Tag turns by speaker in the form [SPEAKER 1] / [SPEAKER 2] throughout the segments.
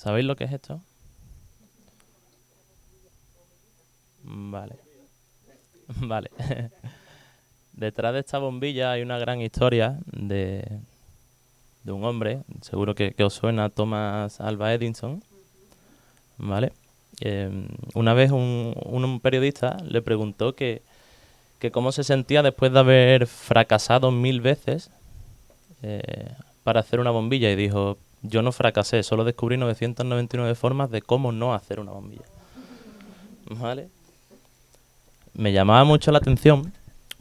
[SPEAKER 1] ¿Sabéis lo que es esto? Vale, vale. Detrás de esta bombilla hay una gran historia de un hombre, seguro que os suena, Thomas Alva Edison, ¿vale? Una vez un periodista le preguntó que cómo se sentía después de haber fracasado 1000 veces para hacer una bombilla y dijo, yo no fracasé, solo descubrí 999 formas de cómo no hacer una bombilla. ¿Vale? Me llamaba mucho la atención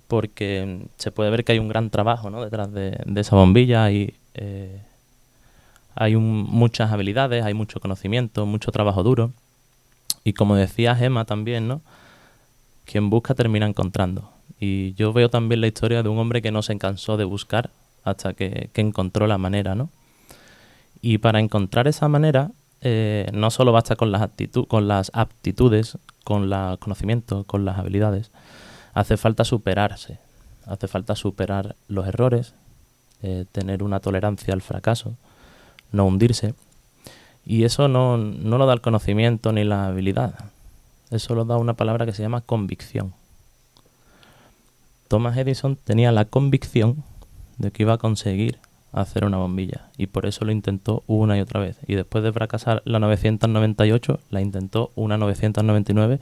[SPEAKER 1] porque se puede ver que hay un gran trabajo, ¿no?, detrás de esa bombilla. Hay muchas habilidades, hay mucho conocimiento, mucho trabajo duro. Y como decía Gemma también, ¿no?, quien busca termina encontrando. Y yo veo también la historia de un hombre que no se cansó de buscar hasta que encontró la manera, ¿no? Y para encontrar esa manera, no solo basta con con las aptitudes, con los conocimientos, con las habilidades. Hace falta superarse. Hace falta superar los errores, tener una tolerancia al fracaso, no hundirse. Y eso no lo da el conocimiento ni la habilidad. Eso lo da una palabra que se llama convicción. Thomas Edison tenía la convicción de que iba a conseguir hacer una bombilla y por eso lo intentó una y otra vez. Y después de fracasar la 998, la intentó una 999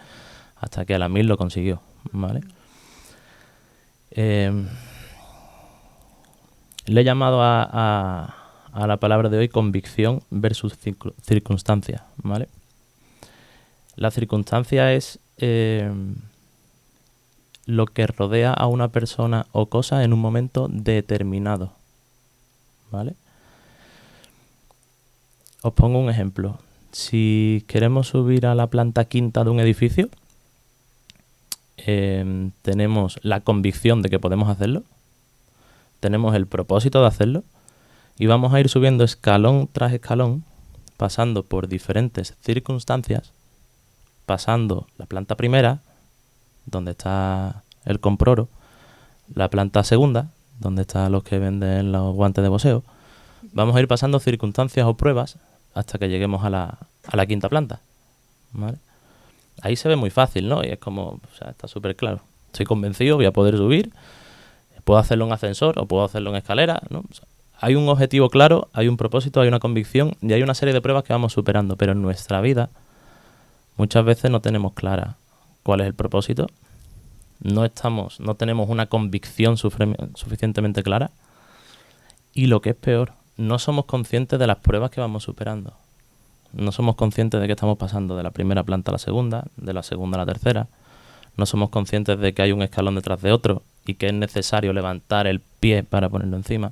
[SPEAKER 1] hasta que a la 1000 lo consiguió, ¿vale? Le he llamado a la palabra de hoy convicción versus circunstancia, ¿vale? La circunstancia es lo que rodea a una persona o cosa en un momento determinado, ¿vale? Os pongo un ejemplo. Si queremos subir a la planta quinta de un edificio, tenemos la convicción de que podemos hacerlo, tenemos el propósito de hacerlo y vamos a ir subiendo escalón tras escalón, pasando por diferentes circunstancias, pasando la planta primera, donde está el comproro, la planta segunda, donde están los que venden los guantes de boxeo. Vamos a ir pasando circunstancias o pruebas hasta que lleguemos a la quinta planta, ¿vale? Ahí se ve muy fácil, ¿no? Y es como, o sea, está súper claro. Estoy convencido, voy a poder subir, puedo hacerlo en ascensor o puedo hacerlo en escalera, ¿no? O sea, hay un objetivo claro, hay un propósito, hay una convicción y hay una serie de pruebas que vamos superando, pero en nuestra vida muchas veces no tenemos clara cuál es el propósito, no tenemos una convicción suficientemente clara y lo que es peor, no somos conscientes de las pruebas que vamos superando. No somos conscientes de que estamos pasando de la primera planta a la segunda, de la segunda a la tercera. No somos conscientes de que hay un escalón detrás de otro y que es necesario levantar el pie para ponerlo encima.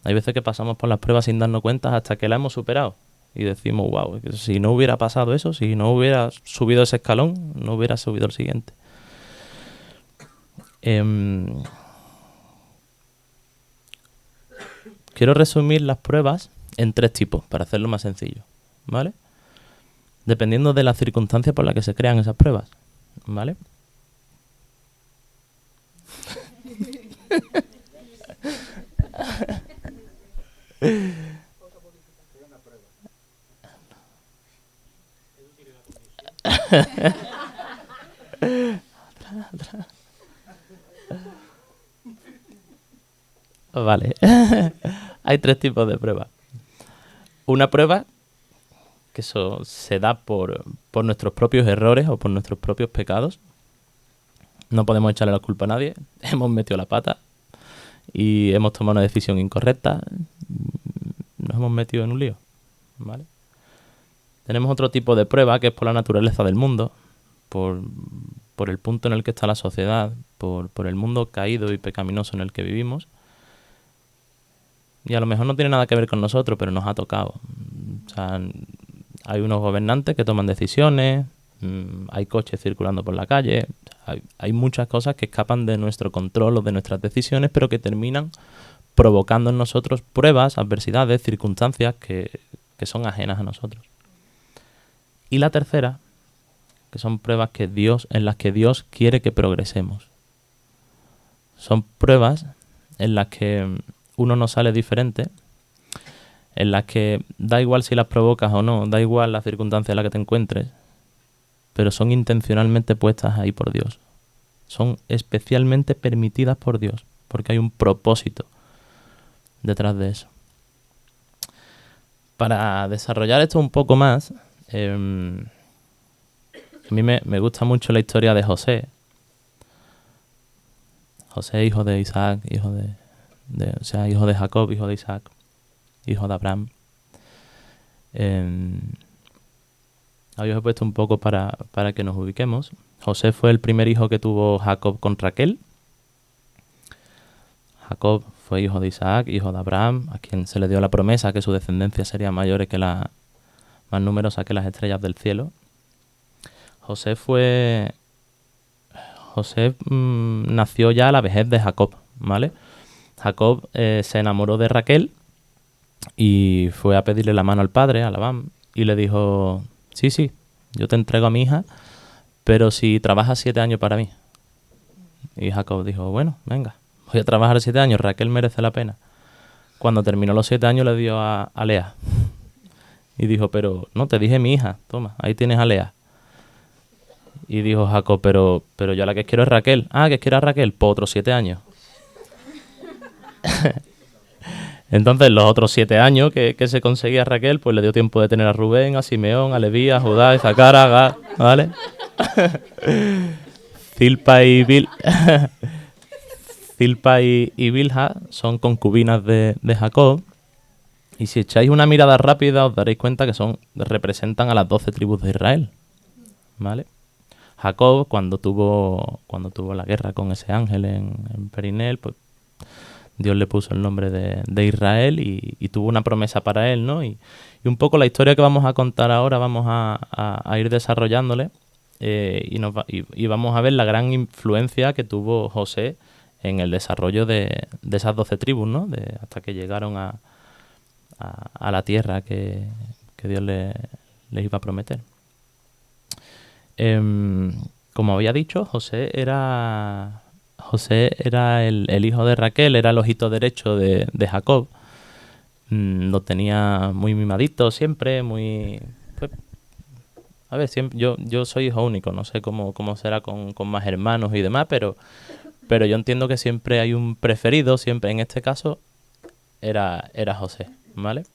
[SPEAKER 1] Hay veces que pasamos por las pruebas sin darnos cuenta hasta que la hemos superado. Y decimos, wow, si no hubiera pasado eso, si no hubiera subido ese escalón, no hubiera subido el siguiente. Quiero resumir las pruebas en 3 tipos, para hacerlo más sencillo, ¿vale? Dependiendo de la circunstancia por la que se crean esas pruebas, ¿vale? Vale. Hay 3 tipos de pruebas. Una prueba que eso se da por nuestros propios errores o por nuestros propios pecados. No podemos echarle la culpa a nadie. Hemos metido la pata y hemos tomado una decisión incorrecta. Nos hemos metido en un lío, ¿vale? Tenemos otro tipo de prueba que es por la naturaleza del mundo, por el punto en el que está la sociedad, por el mundo caído y pecaminoso en el que vivimos. Y a lo mejor no tiene nada que ver con nosotros, pero nos ha tocado. O sea, hay unos gobernantes que toman decisiones, hay coches circulando por la calle, hay muchas cosas que escapan de nuestro control o de nuestras decisiones, pero que terminan provocando en nosotros pruebas, adversidades, circunstancias que son ajenas a nosotros. Y la tercera, que son pruebas en las que Dios quiere que progresemos. Son pruebas en las que uno no sale diferente, en las que da igual si las provocas o no, da igual la circunstancia en la que te encuentres, pero son intencionalmente puestas ahí por Dios. Son especialmente permitidas por Dios, porque hay un propósito detrás de eso. Para desarrollar esto un poco más, a mí me gusta mucho la historia de José. José, hijo de Isaac, hijo de Jacob, hijo de Isaac, hijo de Abraham. Ahí os he puesto un poco para que nos ubiquemos. José fue el primer hijo que tuvo Jacob con Raquel. Jacob fue hijo de Isaac, hijo de Abraham, a quien se le dio la promesa que su descendencia sería mayor que más numerosa que las estrellas del cielo. José nació ya a la vejez de Jacob, ¿vale? Jacob se enamoró de Raquel y fue a pedirle la mano al padre, a Labán, y le dijo: sí, yo te entrego a mi hija, pero si trabajas 7 años para mí. Y Jacob dijo: bueno, venga, voy a trabajar 7 años, Raquel merece la pena. Cuando terminó los 7 años le dio a Lea. Y dijo: pero no, te dije mi hija, toma, ahí tienes a Lea. Y dijo Jacob: pero yo la que quiero es Raquel. Ah, que quiero a Raquel, por otros 7 años. Entonces los otros 7 años que se conseguía Raquel, pues le dio tiempo de tener a Rubén, a Simeón, a Leví, a Judá, a Isaacar, a Gad, ¿vale? Zilpa y Bilha son concubinas de Jacob. Y si echáis una mirada rápida os daréis cuenta que representan a las 12 tribus de Israel, ¿vale? Jacob, cuando tuvo la guerra con ese ángel en Perinel, pues Dios le puso el nombre de Israel y tuvo una promesa para él, ¿no? Y un poco la historia que vamos a contar ahora vamos a ir desarrollándole y vamos a ver la gran influencia que tuvo José en el desarrollo de esas 12 tribus, ¿no? Hasta que llegaron a la tierra que Dios les iba a prometer. Como había dicho, José era el hijo de Raquel, era el ojito derecho de Jacob. Lo tenía muy mimadito siempre, muy... Pues, a ver, siempre, yo soy hijo único, no sé cómo será con más hermanos y demás, pero yo entiendo que siempre hay un preferido, siempre en este caso era José, ¿vale?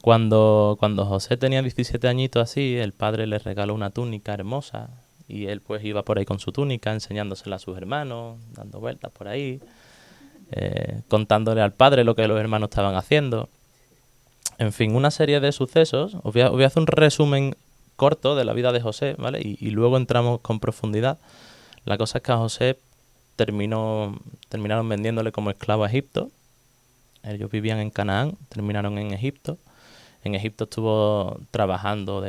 [SPEAKER 1] Cuando José tenía 17 añitos así, el padre le regaló una túnica hermosa y él pues iba por ahí con su túnica enseñándosela a sus hermanos, dando vueltas por ahí, contándole al padre lo que los hermanos estaban haciendo. En fin, una serie de sucesos. Os voy a hacer un resumen corto de la vida de José, ¿vale? Y luego entramos con profundidad. La cosa es que a José terminaron vendiéndole como esclavo a Egipto. Ellos vivían en Canaán, terminaron en Egipto. En Egipto estuvo trabajando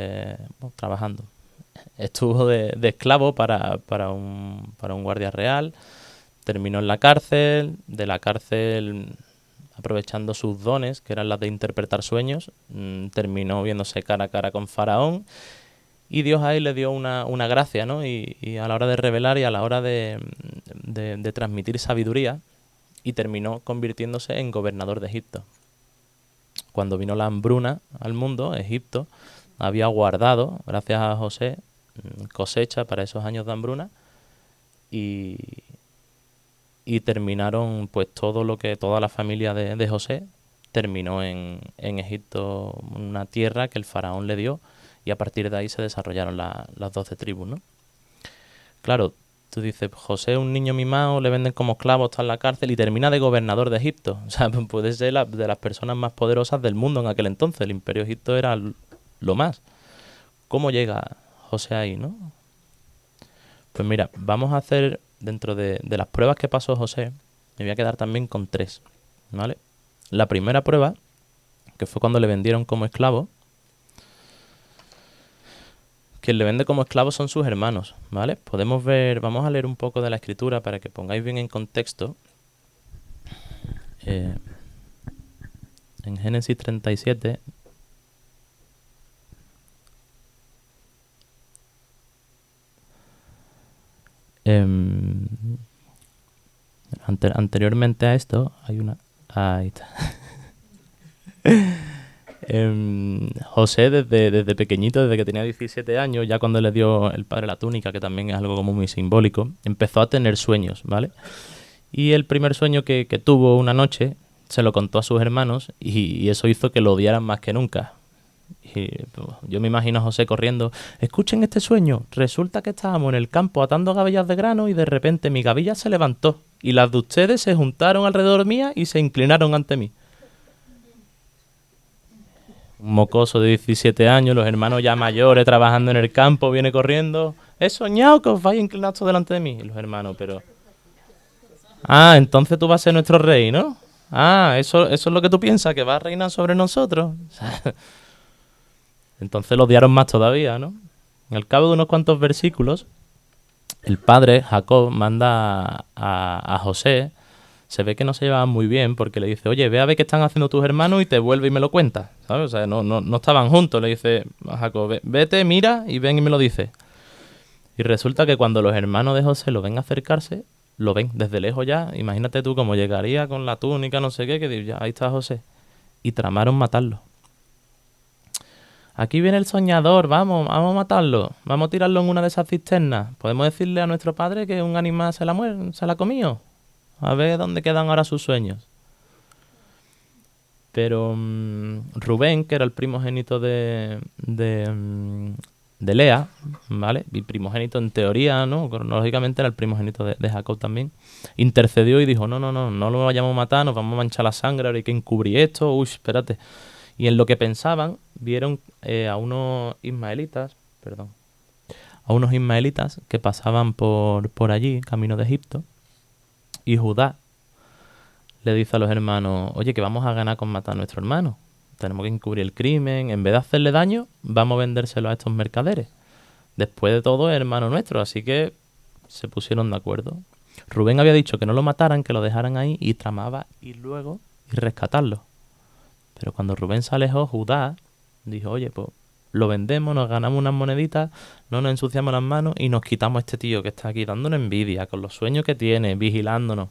[SPEAKER 1] estuvo de esclavo para un guardia real. Terminó en la cárcel. De la cárcel, aprovechando sus dones, que eran las de interpretar sueños, terminó viéndose cara a cara con Faraón. Y Dios ahí le dio una gracia, ¿no? Y a la hora de revelar y a la hora de transmitir sabiduría, y terminó convirtiéndose en gobernador de Egipto. Cuando vino la hambruna al mundo, Egipto había guardado, gracias a José, cosecha para esos años de hambruna y terminaron, pues toda la familia de José terminó en Egipto, una tierra que el faraón le dio, y a partir de ahí se desarrollaron las 12 tribus, ¿no? Claro, tú dices: José es un niño mimado, le venden como esclavo, está en la cárcel y termina de gobernador de Egipto. O sea, puede ser de las personas más poderosas del mundo en aquel entonces. El imperio egipto era lo más. ¿Cómo llega José ahí, no? Pues mira, vamos a hacer, dentro de las pruebas que pasó José, me voy a quedar también con 3, ¿vale? La primera prueba, que fue cuando le vendieron como esclavo. Quien le vende como esclavo son sus hermanos, ¿vale? Podemos ver, vamos a leer un poco de la escritura para que pongáis bien en contexto. En Génesis 37, anteriormente a esto, hay una... Ahí está. José desde pequeñito, desde que tenía 17 años, ya cuando le dio el padre la túnica, que también es algo como muy simbólico, empezó a tener sueños, ¿vale? Y el primer sueño que tuvo una noche se lo contó a sus hermanos y eso hizo que lo odiaran más que nunca. Y pues, yo me imagino a José corriendo. Escuchen este sueño. Resulta que estábamos en el campo atando gavillas de grano y de repente mi gavilla se levantó y las de ustedes se juntaron alrededor mía y se inclinaron ante mí. Un mocoso de 17 años, los hermanos ya mayores trabajando en el campo, viene corriendo. He soñado que os vais inclinados delante de mí. Y los hermanos, pero... Ah, entonces tú vas a ser nuestro rey, ¿no? Ah, eso es lo que tú piensas, que va a reinar sobre nosotros. Entonces lo odiaron más todavía, ¿no? Al cabo de unos cuantos versículos, el padre, Jacob, manda a José. Se ve que no se llevaban muy bien porque le dice, oye, ve a ver qué están haciendo tus hermanos y te vuelve y me lo cuentas, ¿sabes? O sea, no estaban juntos. Le dice a Jacob, vete, mira y ven y me lo dices. Y resulta que cuando los hermanos de José lo ven acercarse, lo ven desde lejos ya. Imagínate tú cómo llegaría con la túnica, no sé qué, que ya ahí está José. Y tramaron matarlo. Aquí viene el soñador, vamos a matarlo. Vamos a tirarlo en una de esas cisternas. ¿Podemos decirle a nuestro padre que un animal se la ha comido? A ver dónde quedan ahora sus sueños. Pero Rubén, que era el primogénito de Lea, ¿vale? Y primogénito en teoría, ¿no? Cronológicamente era el primogénito de Jacob también. Intercedió y dijo, no lo vayamos a matar, nos vamos a manchar la sangre, ahora hay que encubrir esto, uy, espérate. Y en lo que pensaban, vieron a unos ismaelitas, que pasaban por allí, camino de Egipto, y Judá le dice a los hermanos, oye, que vamos a ganar con matar a nuestro hermano. Tenemos que encubrir el crimen. En vez de hacerle daño, vamos a vendérselo a estos mercaderes. Después de todo, es hermano nuestro, así que se pusieron de acuerdo. Rubén había dicho que no lo mataran, que lo dejaran ahí y tramaba ir luego y rescatarlo. Pero cuando Rubén se alejó, Judá dijo, oye, pues lo vendemos, nos ganamos unas moneditas, no nos ensuciamos las manos y nos quitamos a este tío que está aquí dándonos envidia, con los sueños que tiene, vigilándonos.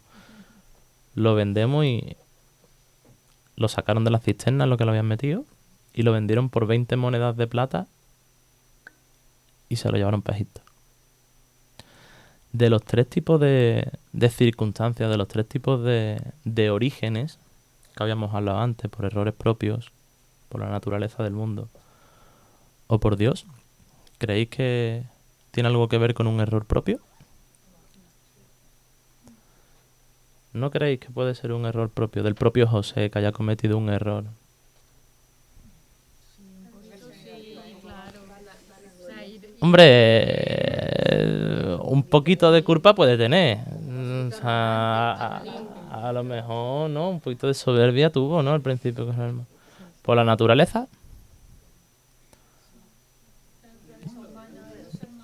[SPEAKER 1] Lo vendemos y lo sacaron de la cisterna, lo que lo habían metido, y lo vendieron por 20 monedas de plata y se lo llevaron para Egipto. De los tres tipos de circunstancias, de los tres tipos de orígenes que habíamos hablado antes, por errores propios, por la naturaleza del mundo o por Dios, ¿creéis que tiene algo que ver con un error propio? ¿No creéis que puede ser un error propio del propio José que haya cometido un error? Hombre, un poquito de culpa puede tener. O sea, a lo mejor, ¿no? Un poquito de soberbia tuvo, ¿no? Al principio con su hermano. Por la naturaleza.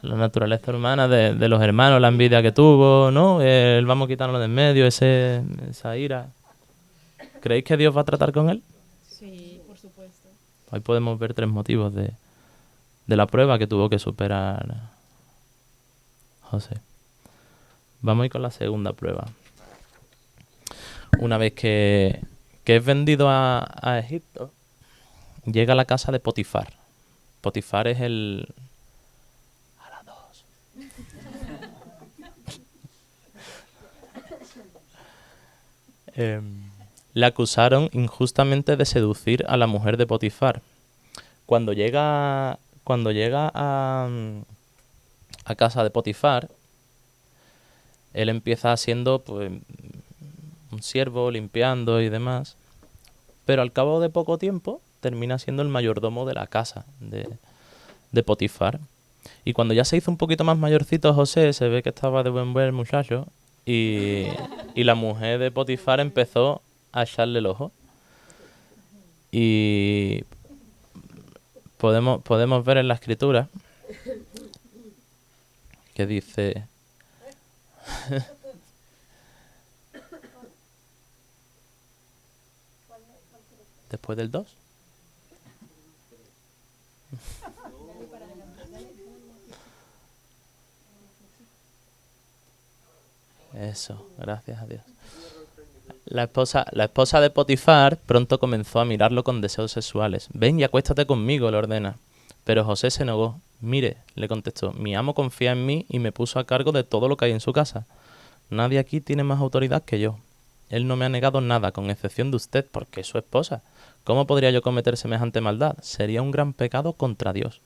[SPEAKER 1] La naturaleza humana de los hermanos, la envidia que tuvo, ¿no? El vamos a quitarlo de en medio, esa ira. ¿Creéis que Dios va a tratar con él?
[SPEAKER 2] Sí, por supuesto.
[SPEAKER 1] Ahí podemos ver tres motivos de la prueba que tuvo que superar José. Vamos a ir con la segunda prueba. Una vez que es vendido a Egipto, llega a la casa de Potifar. Potifar es el... A las dos. Le acusaron injustamente de seducir a la mujer de Potifar. Cuando llega a casa de Potifar, él empieza siendo pues un siervo, limpiando y demás. Pero al cabo de poco tiempo termina siendo el mayordomo de la casa de Potifar. Y cuando ya se hizo un poquito más mayorcito José, se ve que estaba de buen ver el muchacho. Y la mujer de Potifar empezó a echarle el ojo. Y podemos ver en la escritura que dice... Después del 2. Eso, gracias a Dios. La esposa de Potifar pronto comenzó a mirarlo con deseos sexuales. Ven y acuéstate conmigo, le ordena. Pero José se negó. Mire, le contestó, mi amo confía en mí y me puso a cargo de todo lo que hay en su casa. Nadie aquí tiene más autoridad que yo. Él no me ha negado nada, con excepción de usted, porque es su esposa. ¿Cómo podría yo cometer semejante maldad? Sería un gran pecado contra Dios.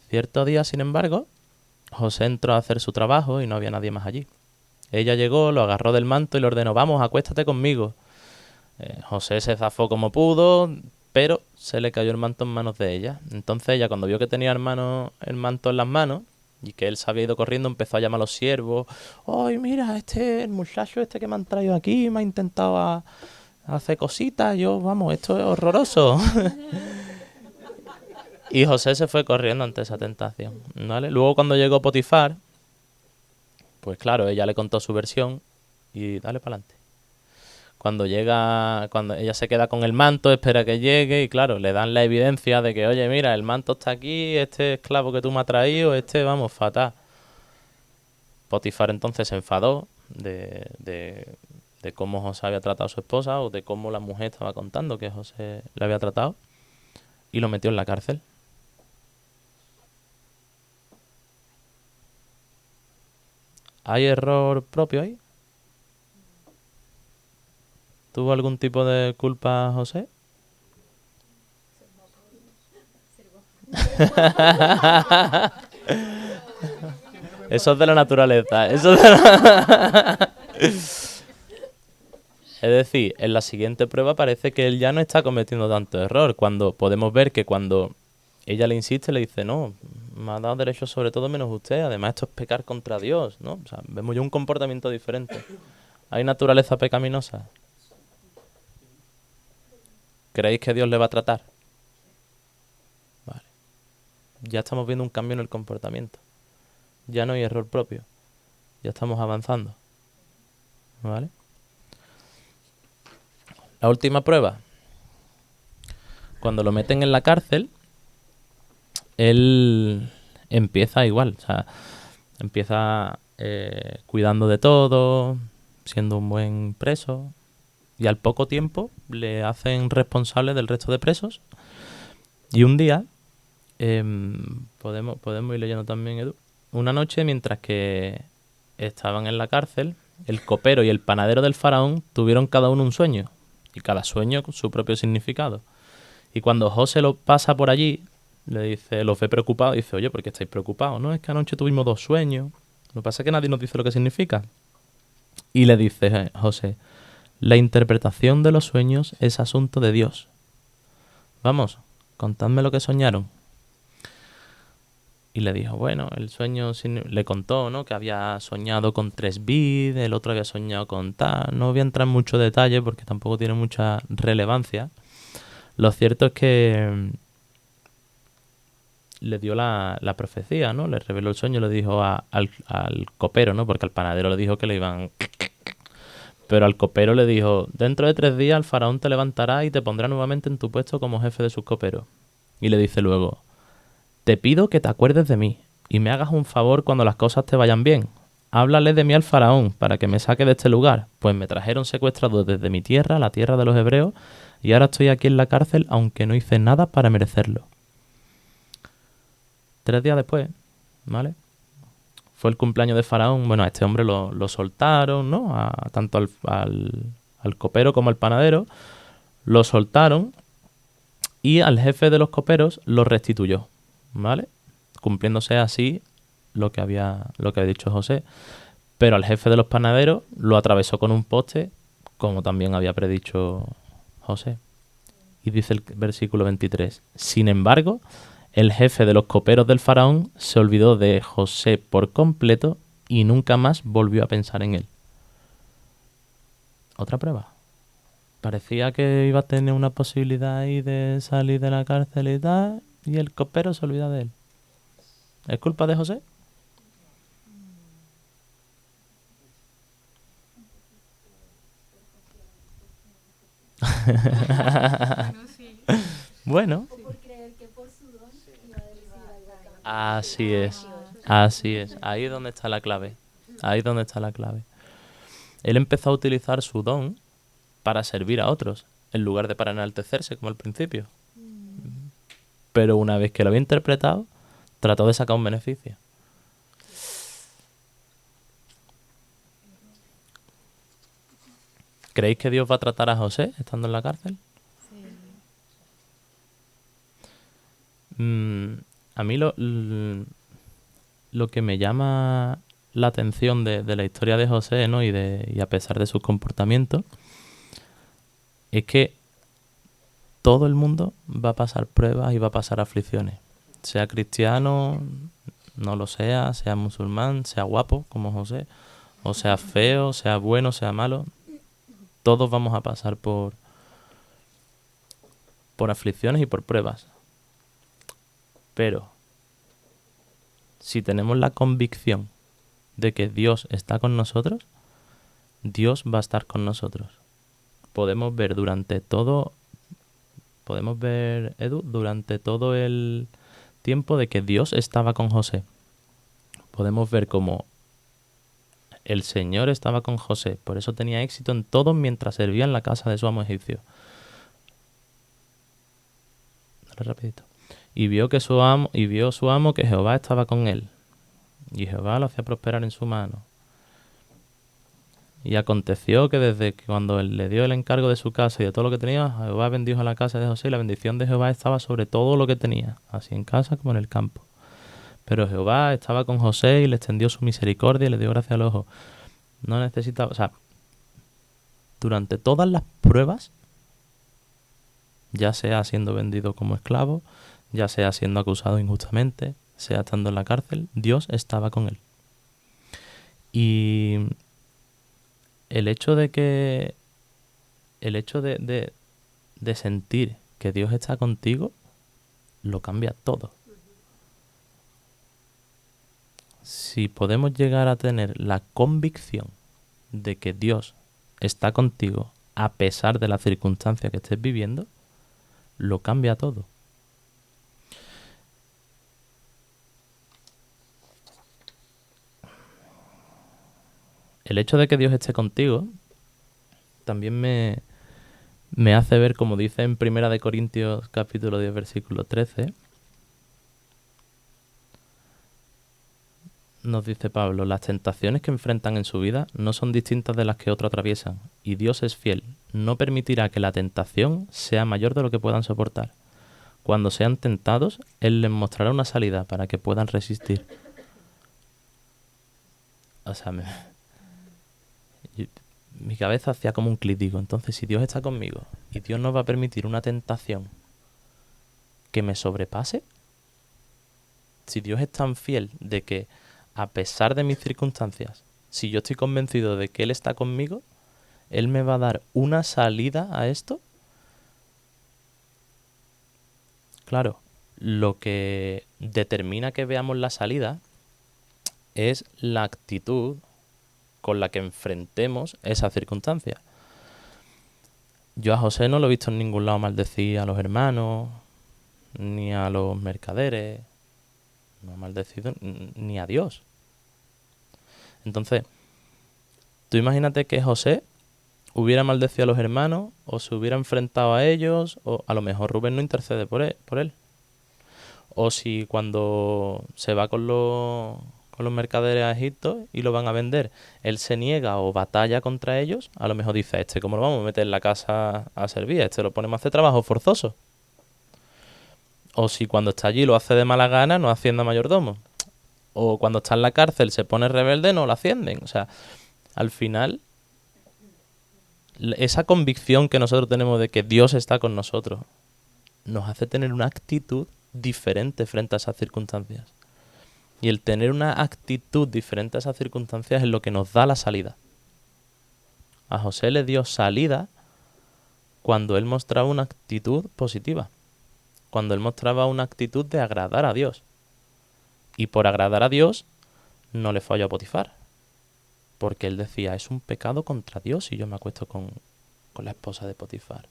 [SPEAKER 1] Cierto día, sin embargo, José entró a hacer su trabajo y no había nadie más allí. Ella llegó, lo agarró del manto y le ordenó, vamos, acuéstate conmigo. José se zafó como pudo, pero se le cayó el manto en manos de ella. Entonces ella, cuando vio que tenía el manto en las manos y que él se había ido corriendo, empezó a llamar a los siervos. ¡Ay, mira, el muchacho este que me han traído aquí me ha intentado hacer cositas! Vamos, esto es horroroso. Y José se fue corriendo ante esa tentación, ¿vale? Luego cuando llegó Potifar, pues claro, ella le contó su versión y dale para adelante. Cuando ella se queda con el manto, espera que llegue y claro, le dan la evidencia de que, oye, mira, el manto está aquí, este esclavo que tú me has traído, vamos, fatal. Potifar entonces se enfadó de cómo José había tratado a su esposa o de cómo la mujer estaba contando que José le había tratado y lo metió en la cárcel. ¿Hay error propio ahí? ¿Tuvo algún tipo de culpa José? Eso es de la naturaleza. Es decir, en la siguiente prueba parece que él ya no está cometiendo tanto error. Cuando podemos ver que cuando ella le insiste, le dice, no, me ha dado derecho sobre todo menos usted. Además, esto es pecar contra Dios, ¿no? O sea, vemos ya un comportamiento diferente. ¿Hay naturaleza pecaminosa? ¿Creéis que Dios le va a tratar? Vale. Ya estamos viendo un cambio en el comportamiento. Ya no hay error propio. Ya estamos avanzando. ¿Vale? La última prueba. Cuando lo meten en la cárcel, él empieza igual. O sea, empieza cuidando de todo, siendo un buen preso. Y al poco tiempo le hacen responsable del resto de presos. Y un día, podemos ir leyendo también, Edu. Una noche, mientras que estaban en la cárcel, el copero y el panadero del faraón tuvieron cada uno un sueño. Y cada sueño con su propio significado. Y cuando José lo pasa por allí, le dice, los ve preocupados, dice, oye, ¿por qué estáis preocupados? No, es que anoche tuvimos 2 sueños. Lo que pasa es que nadie nos dice lo que significa. Y le dice José, la interpretación de los sueños es asunto de Dios. Vamos, contadme lo que soñaron. Y le dijo, bueno, el sueño le contó, ¿no? Que había soñado con 3 vid, el otro había soñado con tal. No voy a entrar en mucho detalle porque tampoco tiene mucha relevancia. Lo cierto es que le dio la profecía, ¿no? Le reveló el sueño, le dijo al copero, ¿no? Porque al panadero le dijo que le iban... Pero al copero le dijo, dentro de 3 días el faraón te levantará y te pondrá nuevamente en tu puesto como jefe de sus coperos. Y le dice luego, te pido que te acuerdes de mí y me hagas un favor cuando las cosas te vayan bien. Háblale de mí al faraón para que me saque de este lugar, pues me trajeron secuestrado desde mi tierra, la tierra de los hebreos, y ahora estoy aquí en la cárcel aunque no hice nada para merecerlo. 3 días después, ¿vale? Fue el cumpleaños de Faraón. Bueno, a este hombre lo soltaron, ¿no? Tanto al copero como al panadero. Lo soltaron y al jefe de los coperos lo restituyó, ¿vale? Cumpliéndose así lo que había dicho José. Pero al jefe de los panaderos lo atravesó con un poste, como también había predicho José. Y dice el versículo 23. Sin embargo, el jefe de los coperos del faraón se olvidó de José por completo y nunca más volvió a pensar en él. Otra prueba. Parecía que iba a tener una posibilidad ahí de salir de la cárcel y tal, y el copero se olvida de él. ¿Es culpa de José?
[SPEAKER 2] Bueno, sí.
[SPEAKER 1] Bueno,
[SPEAKER 3] Por creer que por su don iba a decir algo a cambio.
[SPEAKER 1] así es. Así es. Ahí es donde está la clave. Ahí es donde está la clave. Él empezó a utilizar su don para servir a otros, en lugar de para enaltecerse, como al principio. Pero una vez que lo había interpretado, trató de sacar un beneficio. ¿Creéis que Dios va a tratar a José estando en la cárcel? A mí lo que me llama la atención de la historia de José, ¿no? y a pesar de sus comportamientos, es que todo el mundo va a pasar pruebas y va a pasar aflicciones. Sea cristiano, no lo sea musulmán, sea guapo como José, o sea feo, sea bueno, sea malo, todos vamos a pasar por aflicciones y por pruebas. Pero si tenemos la convicción de que Dios está con nosotros, Dios va a estar con nosotros. Podemos ver, Edu, durante todo el tiempo de que Dios estaba con José. Podemos ver cómo el Señor estaba con José, por eso tenía éxito en todo mientras servía en la casa de su amo egipcio. Dale rapidito. Y vio su amo que Jehová estaba con él, y Jehová lo hacía prosperar en su mano. Y aconteció que desde que cuando él le dio el encargo de su casa y de todo lo que tenía, Jehová bendijo la casa de José, y la bendición de Jehová estaba sobre todo lo que tenía, así en casa como en el campo. Pero Jehová estaba con José y le extendió su misericordia y le dio gracia al ojo. No necesitaba, o sea, durante todas las pruebas, ya sea siendo vendido como esclavo, ya sea siendo acusado injustamente, sea estando en la cárcel, Dios estaba con él. Y el hecho de sentir que Dios está contigo lo cambia todo. Si podemos llegar a tener la convicción de que Dios está contigo a pesar de la circunstancia que estés viviendo, lo cambia todo. El hecho de que Dios esté contigo también me hace ver, como dice en 1 Corintios capítulo 10, versículo 13, nos dice Pablo, las tentaciones que enfrentan en su vida no son distintas de las que otros atraviesan, y Dios es fiel, no permitirá que la tentación sea mayor de lo que puedan soportar. Cuando sean tentados, Él les mostrará una salida para que puedan resistir. O sea, mi cabeza hacía como un clic, digo, entonces si Dios está conmigo y Dios no va a permitir una tentación que me sobrepase, si Dios es tan fiel de que a pesar de mis circunstancias, si yo estoy convencido de que Él está conmigo, Él me va a dar una salida a esto. Claro, lo que determina que veamos la salida es la actitud con la que enfrentemos esa circunstancia. Yo a José no lo he visto en ningún lado maldecir a los hermanos, ni a los mercaderes, no ha maldecido ni a Dios. Entonces, tú imagínate que José hubiera maldecido a los hermanos, o se hubiera enfrentado a ellos, o a lo mejor Rubén no intercede por él. O si cuando se va con los mercaderes a Egipto y lo van a vender, él se niega o batalla contra ellos, a lo mejor dice, ¿cómo lo vamos a meter en la casa a servir? Lo ponemos a hacer trabajo forzoso. O si cuando está allí lo hace de mala gana, no asciende a mayordomo. O cuando está en la cárcel se pone rebelde, no lo ascienden. O sea, al final, esa convicción que nosotros tenemos de que Dios está con nosotros nos hace tener una actitud diferente frente a esas circunstancias. Y el tener una actitud diferente a esas circunstancias es lo que nos da la salida. A José le dio salida cuando él mostraba una actitud positiva. Cuando él mostraba una actitud de agradar a Dios. Y por agradar a Dios no le falló a Potifar. Porque él decía, es un pecado contra Dios si yo me acuesto con la esposa de Potifar.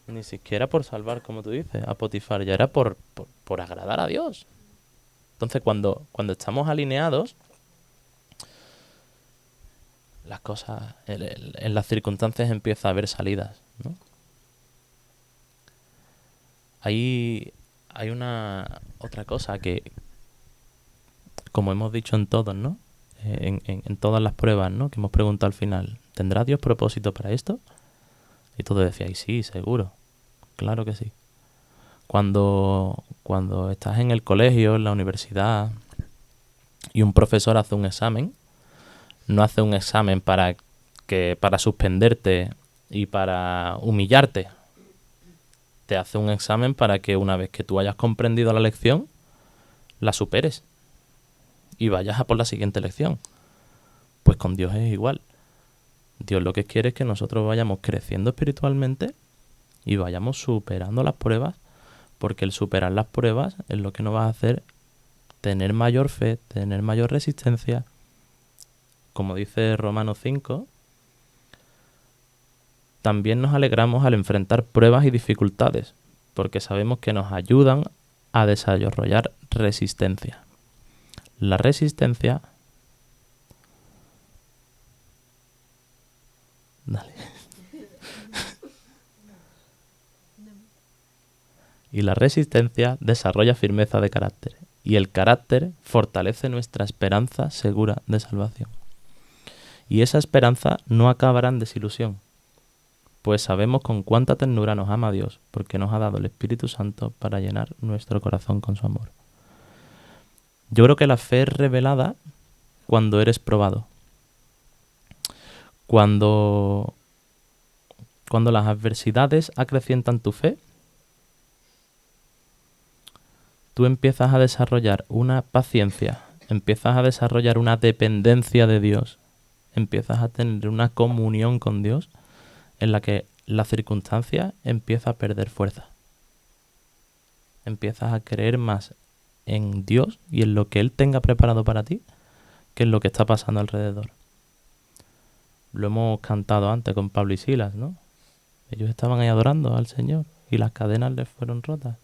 [SPEAKER 1] Ni siquiera por salvar, como tú dices, a Potifar, ya era por agradar a Dios. Entonces, cuando estamos alineados, las cosas, en las circunstancias empieza a haber salidas, ¿no? Hay una otra cosa que, como hemos dicho en todos, ¿no? En todas las pruebas, ¿no? Que hemos preguntado al final, ¿tendrá Dios propósito para esto? Y todos decíais, sí, seguro, claro que sí. Cuando estás en el colegio, en la universidad, y un profesor hace un examen, no hace un examen para suspenderte y para humillarte. Te hace un examen para que una vez que tú hayas comprendido la lección, la superes y vayas a por la siguiente lección. Pues con Dios es igual. Dios lo que quiere es que nosotros vayamos creciendo espiritualmente y vayamos superando las pruebas, porque el superar las pruebas es lo que nos va a hacer tener mayor fe, tener mayor resistencia. Como dice Romanos 5, también nos alegramos al enfrentar pruebas y dificultades, porque sabemos que nos ayudan a desarrollar resistencia. La resistencia... Dale. Y la resistencia desarrolla firmeza de carácter, y el carácter fortalece nuestra esperanza segura de salvación. Y esa esperanza no acabará en desilusión, pues sabemos con cuánta ternura nos ama Dios, porque nos ha dado el Espíritu Santo para llenar nuestro corazón con su amor. Yo creo que la fe es revelada cuando eres probado. Cuando las adversidades acrecientan tu fe, tú empiezas a desarrollar una paciencia, empiezas a desarrollar una dependencia de Dios, empiezas a tener una comunión con Dios en la que la circunstancia empieza a perder fuerza. Empiezas a creer más en Dios y en lo que Él tenga preparado para ti que en lo que está pasando alrededor. Lo hemos cantado antes con Pablo y Silas, ¿no? Ellos estaban ahí adorando al Señor y las cadenas les fueron rotas.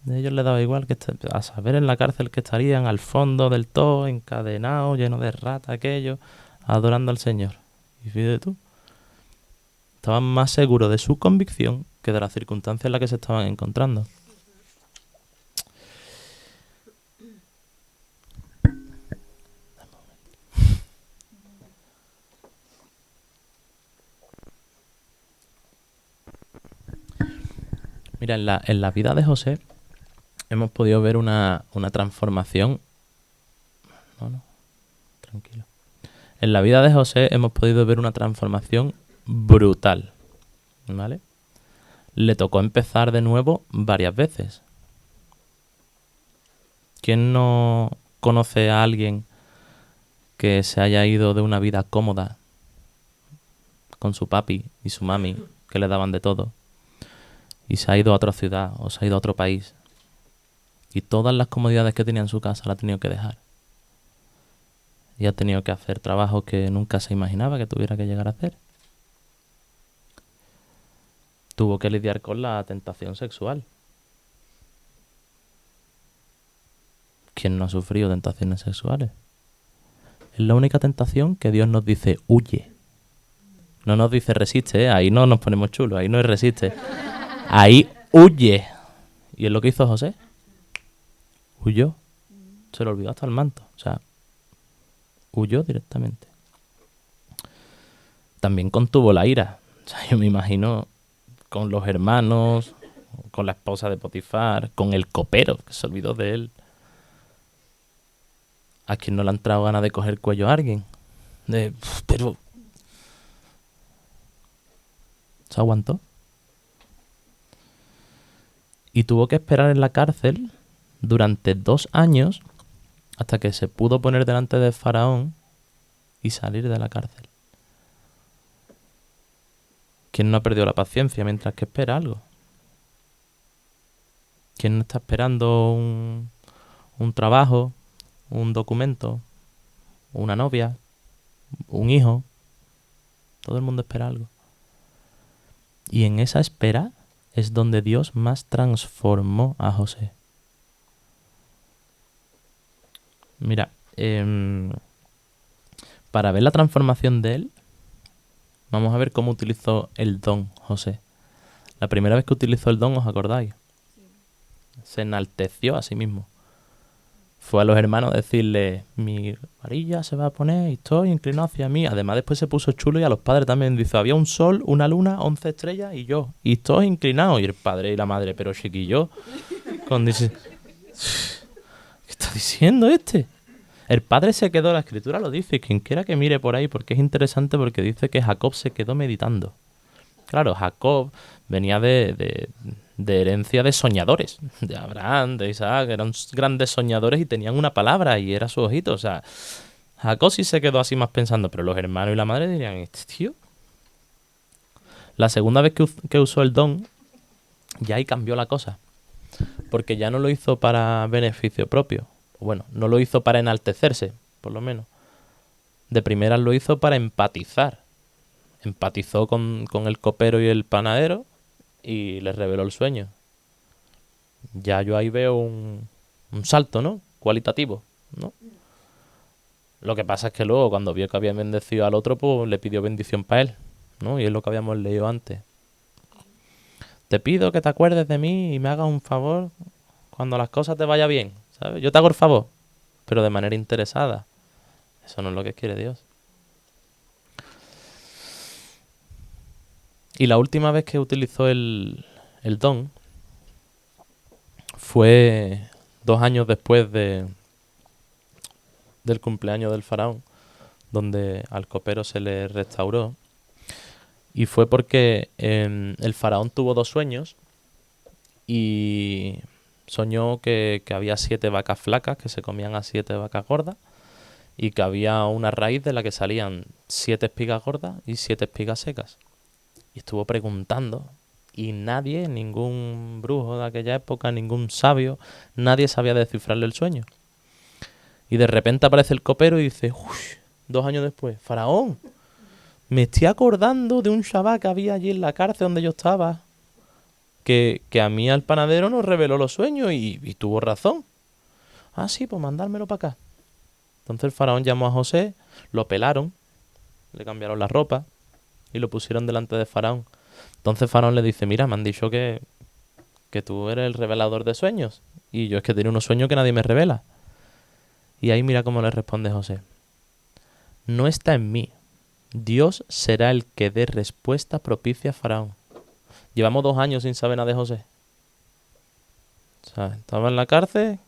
[SPEAKER 1] A ellos les daba igual, que a saber en la cárcel que estarían, al fondo del todo, encadenados, llenos de ratas, aquellos, adorando al Señor. Y fíjate tú, estaban más seguros de su convicción que de las circunstancias en las que se estaban encontrando. Mira, en la vida de José hemos podido ver una transformación. No, tranquilo. En la vida de José hemos podido ver una transformación brutal, ¿vale? Le tocó empezar de nuevo varias veces. ¿Quién no conoce a alguien que se haya ido de una vida cómoda con su papi y su mami, que le daban de todo, y se ha ido a otra ciudad o se ha ido a otro país y todas las comodidades que tenía en su casa la ha tenido que dejar? Y ha tenido que hacer trabajos que nunca se imaginaba que tuviera que llegar a hacer. Tuvo que lidiar con la tentación sexual. ¿Quién no ha sufrido tentaciones sexuales? Es la única tentación que Dios nos dice, huye. No nos dice resiste, ¿eh? Ahí no nos ponemos chulos, ahí no es resiste. Ahí huye. Y es lo que hizo José. Huyó. Se le olvidó hasta el manto. O sea, huyó directamente. También contuvo la ira. O sea, yo me imagino con los hermanos, con la esposa de Potifar, con el copero, que se olvidó de él. ¿A quién no le han entrado ganas de coger cuello a alguien? Pero se aguantó. Y tuvo que esperar en la cárcel durante 2 años hasta que se pudo poner delante de Faraón y salir de la cárcel. ¿Quién no ha perdido la paciencia mientras que espera algo? ¿Quién no está esperando un trabajo, un documento, una novia, un hijo? Todo el mundo espera algo. Y en esa espera es donde Dios más transformó a José. Mira, Para ver la transformación de él, vamos a ver cómo utilizó el don José. La primera vez que utilizó el don, ¿os acordáis? Se enalteció a sí mismo. Fue a los hermanos a decirle, mi varilla se va a poner y estoy inclinado hacia mí. Además después se puso chulo y a los padres también dice, había un sol, una luna, 11 estrellas y yo. Y estoy inclinado. Y el padre y la madre, pero chiquillo, cuando dice, ¿qué está diciendo este? El padre se quedó, la escritura lo dice, quien quiera que mire por ahí, porque es interesante porque dice que Jacob se quedó meditando. Claro, Jacob venía de herencia de soñadores, de Abraham, de Isaac, eran grandes soñadores y tenían una palabra y era su ojito. O sea, Jacob sí se quedó así más pensando, pero los hermanos y la madre dirían, ¿este tío? La segunda vez que usó el don, ya ahí cambió la cosa, porque ya no lo hizo para beneficio propio. Bueno, no lo hizo para enaltecerse, por lo menos. De primeras lo hizo para empatizar. Empatizó con el copero y el panadero y les reveló el sueño. Ya yo ahí veo un salto, ¿no? Cualitativo, ¿no? Lo que pasa es que luego, cuando vio que había bendecido al otro, pues le pidió bendición para él, ¿no? Y es lo que habíamos leído antes. Te pido que te acuerdes de mí y me hagas un favor cuando las cosas te vayan bien, ¿sabes? Yo te hago el favor, pero de manera interesada. Eso no es lo que quiere Dios. Y la última vez que utilizó el don fue 2 años después del cumpleaños del faraón, donde al copero se le restauró. Y fue porque el faraón tuvo 2 sueños y soñó que había 7 vacas flacas que se comían a 7 vacas gordas y que había una raíz de la que salían 7 espigas gordas y 7 espigas secas. Y estuvo preguntando y nadie, ningún brujo de aquella época, ningún sabio, nadie sabía descifrarle el sueño. Y de repente aparece el copero y dice, uy, 2 años después, faraón, me estoy acordando de un chaval que había allí en la cárcel donde yo estaba, que a mí al panadero nos reveló los sueños y tuvo razón. Ah, sí, pues mandármelo para acá. Entonces el faraón llamó a José, lo pelaron, le cambiaron la ropa y lo pusieron delante de faraón. Entonces faraón le dice, mira, me han dicho que tú eres el revelador de sueños y yo es que tengo unos sueños que nadie me revela. Y ahí mira cómo le responde José. No está en mí. Dios será el que dé respuesta propicia a faraón. Llevamos 2 años sin saber nada de José. O sea, estaba en la cárcel,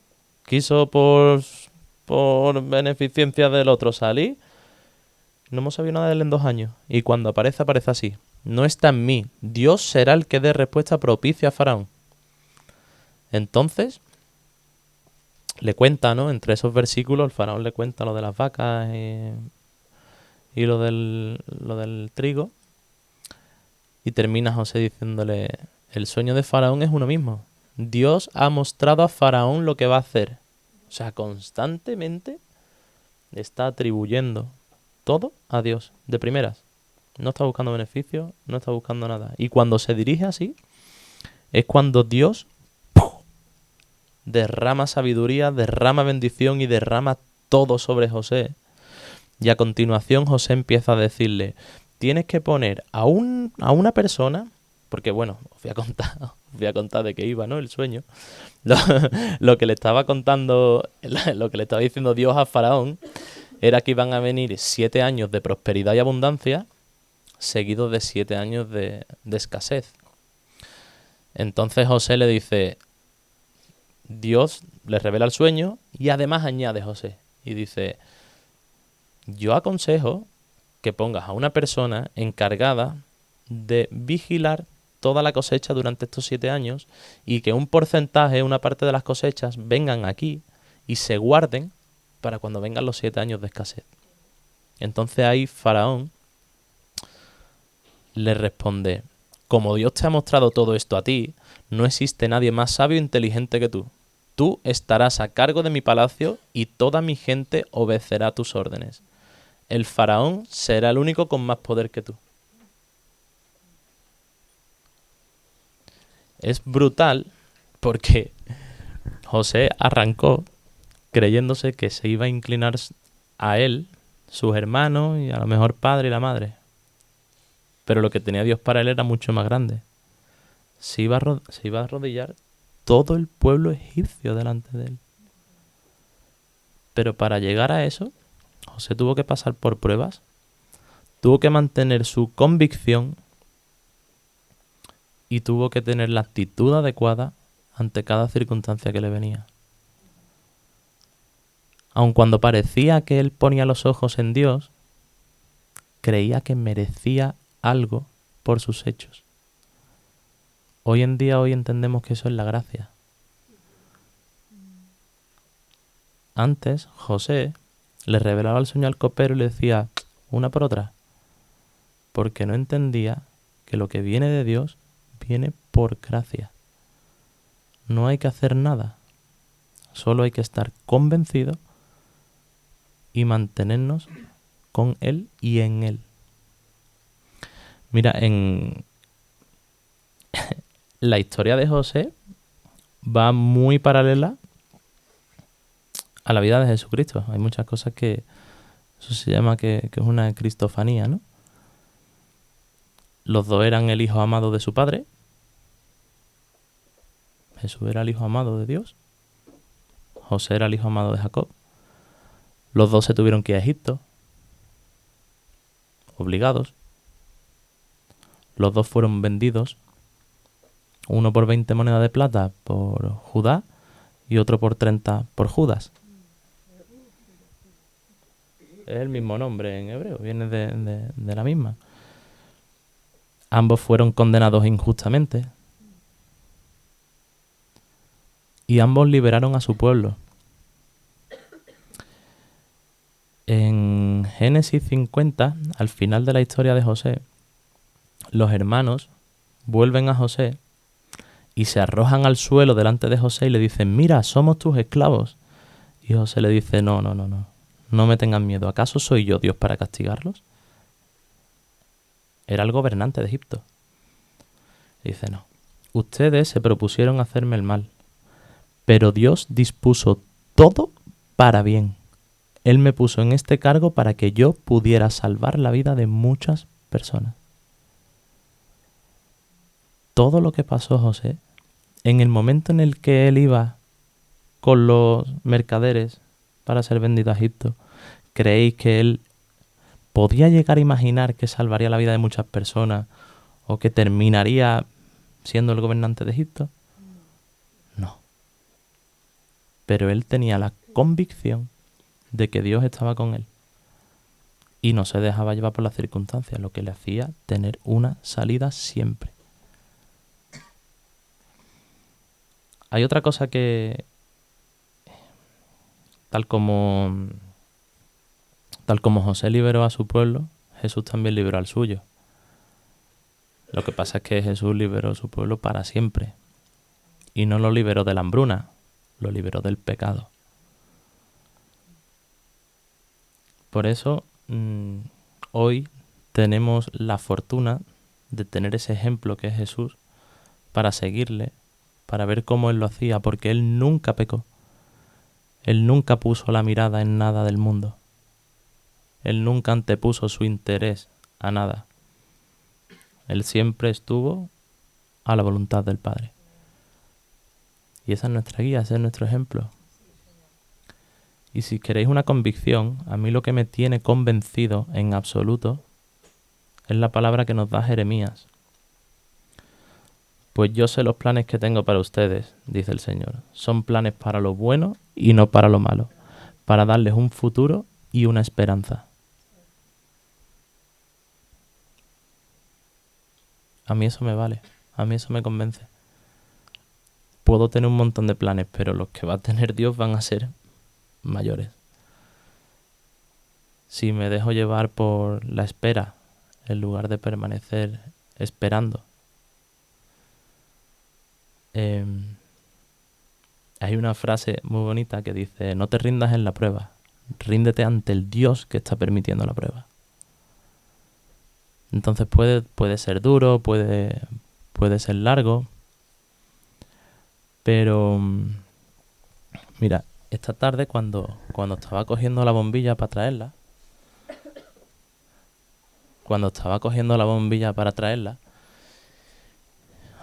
[SPEAKER 1] quiso por beneficencia del otro salir. No hemos sabido nada de él en 2 años. Y cuando aparece así. No está en mí. Dios será el que dé respuesta propicia a faraón. Entonces, le cuenta, ¿no? Entre esos versículos, el faraón le cuenta lo de las vacas y lo del trigo. Y termina José diciéndole, el sueño de faraón es uno mismo. Dios ha mostrado a faraón lo que va a hacer. O sea, constantemente le está atribuyendo todo a Dios, de primeras. No está buscando beneficio, no está buscando nada. Y cuando se dirige así, es cuando Dios derrama sabiduría, derrama bendición y derrama todo sobre José. Y a continuación José empieza a decirle, tienes que poner a una persona, porque bueno, os voy a contar de qué iba, ¿no? El sueño. Lo que le estaba contando, lo que le estaba diciendo Dios a faraón, era que iban a venir 7 años de prosperidad y abundancia, seguidos de 7 años de escasez. Entonces José le dice, Dios le revela el sueño y además añade José. Y dice, yo aconsejo que pongas a una persona encargada de vigilar toda la cosecha durante estos 7 años y que un porcentaje, una parte de las cosechas vengan aquí y se guarden para cuando vengan los 7 años de escasez. Entonces ahí Faraón le responde, como Dios te ha mostrado todo esto a ti, no existe nadie más sabio e inteligente que tú. Tú estarás a cargo de mi palacio y toda mi gente obedecerá tus órdenes. El faraón será el único con más poder que tú. Es brutal porque José arrancó creyéndose que se iba a inclinar a él, sus hermanos y a lo mejor padre y la madre. Pero lo que tenía Dios para él era mucho más grande. Se iba a arrodillar todo el pueblo egipcio delante de él. Pero para llegar a eso, José tuvo que pasar por pruebas, tuvo que mantener su convicción y tuvo que tener la actitud adecuada ante cada circunstancia que le venía. Aun cuando parecía que él ponía los ojos en Dios, creía que merecía algo por sus hechos. Hoy en día, hoy entendemos que eso es la gracia. Antes, José le revelaba el sueño al copero y le decía una por otra, porque no entendía que lo que viene de Dios viene por gracia. No hay que hacer nada, solo hay que estar convencido y mantenernos con Él y en Él. Mira, en la historia de José va muy paralela a la vida de Jesucristo. Hay muchas cosas que eso se llama que es una cristofanía, ¿no? Los dos eran el hijo amado de su padre. Jesús era el hijo amado de Dios. José era el hijo amado de Jacob. Los dos se tuvieron que ir a Egipto, obligados. Los dos fueron vendidos, uno por 20 monedas de plata por Judá y otro por 30 por Judas. Es el mismo nombre en hebreo, viene de la misma. Ambos fueron condenados injustamente y ambos liberaron a su pueblo. En Génesis 50, al final de la historia de José, los hermanos vuelven a José y se arrojan al suelo delante de José y le dicen, mira, somos tus esclavos. Y José le dice, no me tengan miedo, ¿acaso soy yo Dios para castigarlos? Era el gobernante de Egipto. Y dice, no, ustedes se propusieron hacerme el mal, pero Dios dispuso todo para bien. Él me puso en este cargo para que yo pudiera salvar la vida de muchas personas. Todo lo que pasó José, en el momento en el que él iba con los mercaderes para ser vendido a Egipto, ¿creéis que él podía llegar a imaginar que salvaría la vida de muchas personas o que terminaría siendo el gobernante de Egipto? No. Pero él tenía la convicción de que Dios estaba con él y no se dejaba llevar por las circunstancias, lo que le hacía tener una salida siempre. Hay otra cosa que, tal como José liberó a su pueblo, Jesús también liberó al suyo. Lo que pasa es que Jesús liberó a su pueblo para siempre. Y no lo liberó de la hambruna, lo liberó del pecado. Por eso, hoy tenemos la fortuna de tener ese ejemplo que es Jesús para seguirle, para ver cómo Él lo hacía, porque Él nunca pecó. Él nunca puso la mirada en nada del mundo. Él nunca antepuso su interés a nada. Él siempre estuvo a la voluntad del Padre. Y esa es nuestra guía, ese es nuestro ejemplo. Y si queréis una convicción, a mí lo que me tiene convencido en absoluto es la palabra que nos da Jeremías. Pues yo sé los planes que tengo para ustedes, dice el Señor. Son planes para lo bueno y no para lo malo, para darles un futuro y una esperanza. A mí eso me vale, a mí eso me convence. Puedo tener un montón de planes, pero los que va a tener Dios van a ser mayores. Si me dejo llevar por la espera, en lugar de permanecer esperando, hay una frase muy bonita que dice, no te rindas en la prueba, ríndete ante el Dios que está permitiendo la prueba. Entonces puede ser duro, puede ser largo, pero mira, esta tarde cuando estaba cogiendo la bombilla para traerla, cuando estaba cogiendo la bombilla para traerla,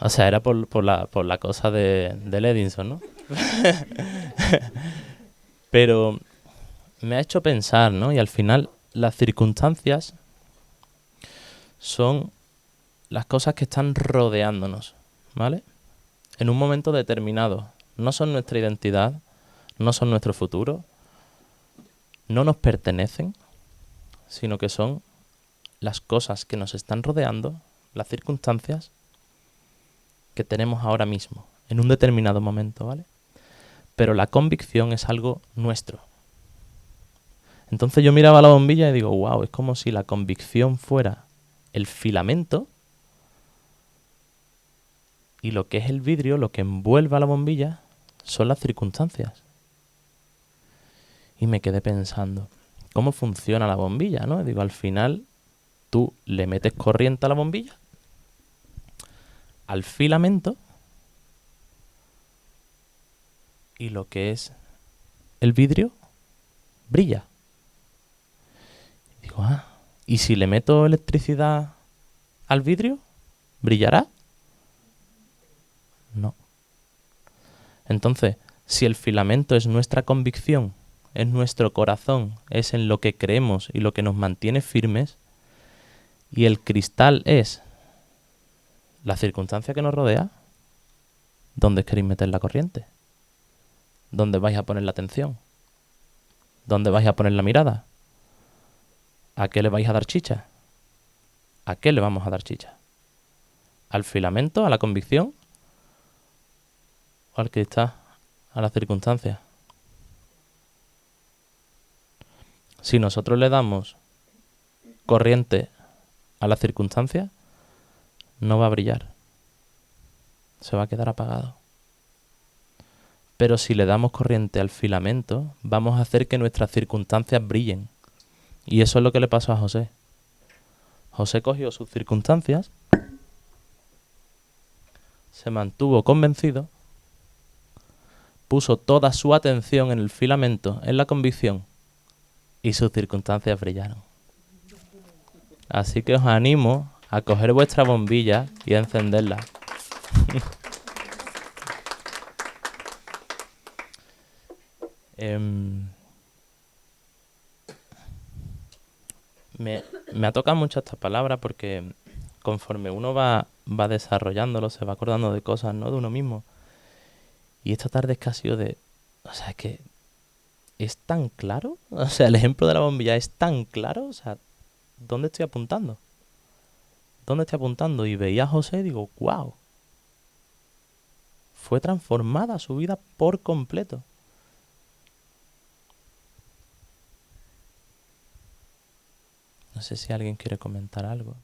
[SPEAKER 1] o sea, era por la cosa del Edison, ¿no? Pero me ha hecho pensar, ¿no? Y al final las circunstancias son las cosas que están rodeándonos, ¿vale? En un momento determinado. No son nuestra identidad, no son nuestro futuro, no nos pertenecen, sino que son las cosas que nos están rodeando, las circunstancias que tenemos ahora mismo, en un determinado momento, ¿vale? Pero la convicción es algo nuestro. Entonces yo miraba la bombilla y digo, wow, es como si la convicción fuera el filamento y lo que es el vidrio, lo que envuelve a la bombilla, son las circunstancias. Y me quedé pensando, ¿cómo funciona la bombilla, no? Digo, al final tú le metes corriente a la bombilla, al filamento, y lo que es el vidrio brilla. Digo, ¿y si le meto electricidad al vidrio? ¿Brillará? No. Entonces, si el filamento es nuestra convicción, es nuestro corazón, es en lo que creemos y lo que nos mantiene firmes, y el cristal es la circunstancia que nos rodea, ¿dónde queréis meter la corriente? ¿Dónde vais a poner la atención? ¿Dónde vais a poner la mirada? ¿A qué le vais a dar chicha? ¿A qué le vamos a dar chicha? ¿Al filamento, a la convicción? ¿O al cristal, a las circunstancias? Si nosotros le damos corriente a las circunstancias, no va a brillar. Se va a quedar apagado. Pero si le damos corriente al filamento, vamos a hacer que nuestras circunstancias brillen. Y eso es lo que le pasó a José. José cogió sus circunstancias, se mantuvo convencido, puso toda su atención en el filamento, en la convicción, y sus circunstancias brillaron. Así que os animo a coger vuestra bombilla y a encenderla. Me ha tocado mucho esta palabra porque conforme uno va desarrollándolo, se va acordando de cosas, ¿no? De uno mismo. Y esta tarde es que ha sido de... O sea, es que es tan claro. O sea, el ejemplo de la bombilla es tan claro. O sea, ¿dónde estoy apuntando? ¿Dónde estoy apuntando? Y veía a José y digo, wow. Fue transformada su vida por completo. No sé si alguien quiere comentar algo.